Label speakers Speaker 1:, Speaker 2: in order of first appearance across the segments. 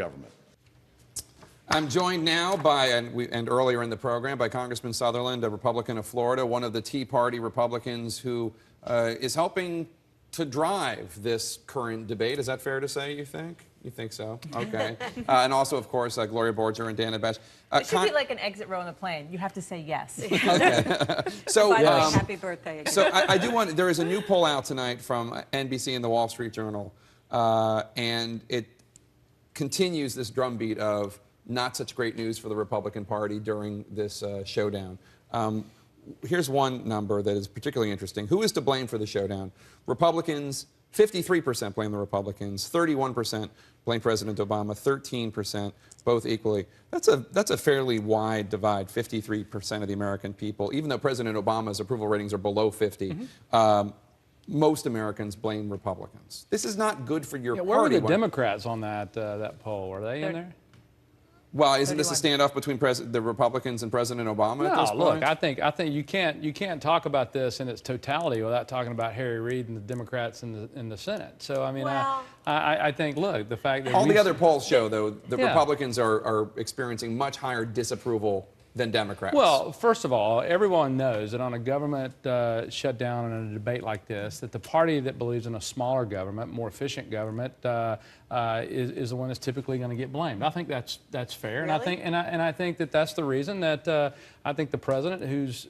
Speaker 1: government.
Speaker 2: I'm joined now by, and earlier in the program, by Congressman Sutherland, a Republican of Florida, one of the Tea Party Republicans who is helping to drive this current debate. Is that fair to say, you think? You think so? Okay. And also, of course, Gloria Borger and Dana Bash.
Speaker 3: It should be like an exit row on the plane. You have to say yes.
Speaker 2: Okay. So,
Speaker 4: by the way, happy birthday again.
Speaker 2: So I do want, there is a new poll out tonight from NBC and the Wall Street Journal, and it continues this drumbeat of not such great news for the Republican Party during this showdown. Here's one number that is particularly interesting. Who is to blame for the showdown? Republicans, 53% blame the Republicans, 31% blame President Obama, 13% both equally. That's a fairly wide divide, 53% of the American people. Even though President Obama's approval ratings are below 50, most Americans blame Republicans. This is not good for your party.
Speaker 5: Where were the Democrats on that poll? Were they in there?
Speaker 2: Well, isn't this a standoff between the Republicans and President Obama at this point?
Speaker 5: Look, I think you can't talk about this in its totality without talking about Harry Reid and the Democrats in the Senate. So I mean,
Speaker 4: well,
Speaker 5: I think, look, the fact that
Speaker 2: all the other polls show, though, the Republicans are experiencing much higher disapproval than Democrats.
Speaker 5: Well, first of all, everyone knows that on a government shutdown and a debate like this, that the party that believes in a smaller government, more efficient government, is the one that's typically going to get blamed. I think that's fair,
Speaker 4: really?
Speaker 5: and I think that that's the reason that I think the president, whose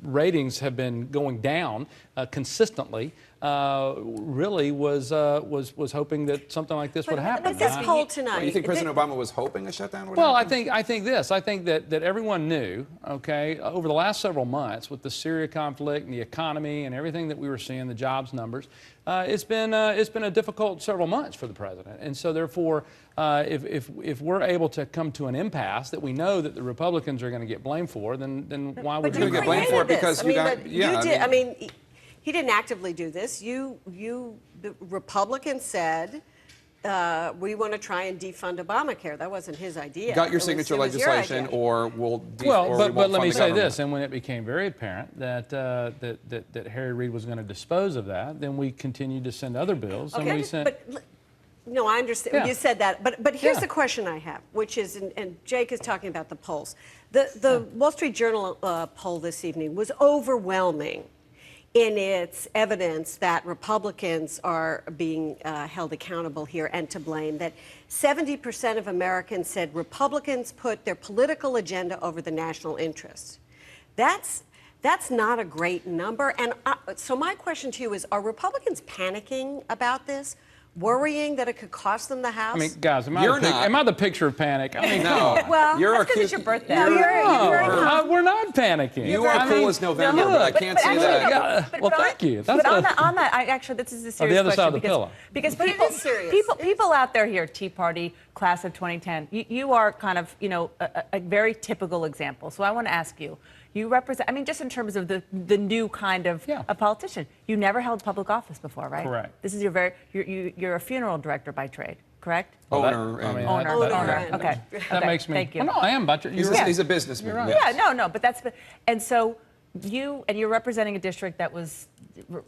Speaker 5: ratings have been going down consistently, really was hoping that something like this would happen.
Speaker 4: But this poll tonight.
Speaker 2: You think President Obama was hoping a shutdown would
Speaker 5: Well,
Speaker 2: happen?
Speaker 5: I think that everyone knew, okay, over the last several months with the Syria conflict and the economy and everything that we were seeing, the jobs numbers, it's been a difficult several months for the president, and so therefore, if we're able to come to an impasse that we know that the Republicans are going to get blamed for, then why would
Speaker 2: you get blamed for it? Because
Speaker 4: I mean, he didn't actively do this. The Republicans said, we want to try and defund Obamacare. That wasn't his idea.
Speaker 2: Got your signature legislation, or we'll
Speaker 5: but let me say this, and when it became very apparent that Harry Reid was going to dispose of that, then we continued to send other bills.
Speaker 4: Okay,
Speaker 5: and we sent,
Speaker 4: no, I understand. You said that, but here's the question I have, which is, and Jake is talking about the polls. The Wall Street Journal poll this evening was overwhelming in its evidence that Republicans are being held accountable here and to blame, that 70% of Americans said Republicans put their political agenda over the national interests. That's not a great number. And so my question to you is, are Republicans panicking about this? Worrying that it could cost them the House?
Speaker 5: I mean, guys, am I the picture of panic? I mean,
Speaker 2: no.
Speaker 3: Well,
Speaker 2: you're
Speaker 3: that's because it's your birthday.
Speaker 4: No,
Speaker 5: we're not panicking.
Speaker 2: You are cool as November, but I can't see that.
Speaker 5: Well, thank you.
Speaker 3: But on that, actually, this is a serious
Speaker 5: the other
Speaker 3: question.
Speaker 5: Side of the pillow.
Speaker 3: Because
Speaker 4: But it is serious.
Speaker 3: people out there here, Tea Party, class of 2010, you are kind of, a very typical example. So I want to ask you, you represent, I mean, just in terms of the new kind of a politician. You never held public office before, right?
Speaker 5: Correct.
Speaker 3: This is you're a funeral director by trade, correct?
Speaker 2: Owner.
Speaker 3: Owner. Okay.
Speaker 5: That makes me.
Speaker 3: Thank you.
Speaker 5: Well, no, I am, but
Speaker 2: He's a businessman.
Speaker 5: Right.
Speaker 2: Yes.
Speaker 3: Yeah, no, but and so you're representing a district that was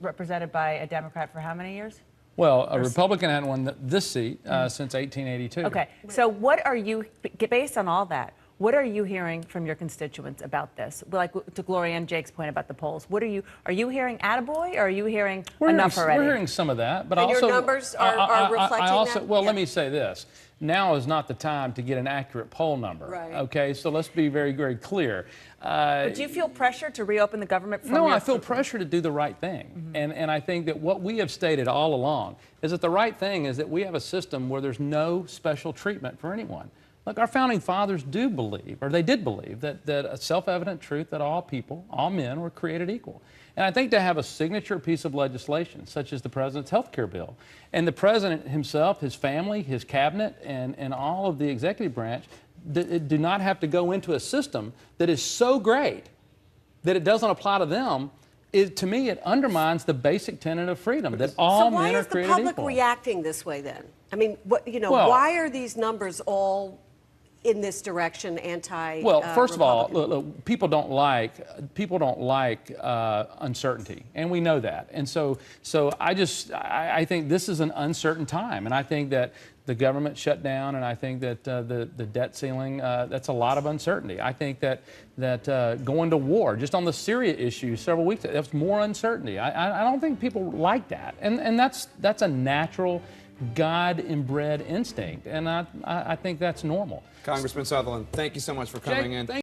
Speaker 3: represented by a Democrat for how many years?
Speaker 5: Well, a Republican hadn't won this seat since 1882.
Speaker 3: Okay. So what are you, based on all that, what are you hearing from your constituents about this? Like to Gloria and Jake's point about the polls, what are you hearing attaboy, or are you hearing enough already?
Speaker 5: We're hearing some of that, but
Speaker 4: and
Speaker 5: also
Speaker 4: your numbers are reflecting that?
Speaker 5: Well, let me say this. Now is not the time to get an accurate poll number.
Speaker 4: Right.
Speaker 5: Okay, so let's be very, very clear.
Speaker 3: But do you feel pressure to reopen the government?
Speaker 5: No, I feel pressure to do the right thing. And I think that what we have stated all along is that the right thing is that we have a system where there's no special treatment for anyone. Look, our founding fathers do believe, or they did believe, that a self-evident truth that all people, all men, were created equal. And I think to have a signature piece of legislation, such as the President's health care bill, and the President himself, his family, his cabinet, and all of the executive branch do not have to go into a system that is so great that it doesn't apply to them, to me, it undermines the basic tenet of freedom, that all men are created equal.
Speaker 4: So why is the public reacting this way then? I mean, why are these numbers all in this direction, anti.
Speaker 5: Well, first of all,
Speaker 4: Republican?
Speaker 5: look, people don't like uncertainty, and we know that. And so I think this is an uncertain time, and I think that the government shut down, and I think that the debt ceiling, that's a lot of uncertainty. I think that going to war, just on the Syria issue several weeks ago, that's more uncertainty. I don't think people like that, and that's a natural, God-inbred instinct, and I think that's normal.
Speaker 2: Congressman Sutherland, thank you so much for coming in.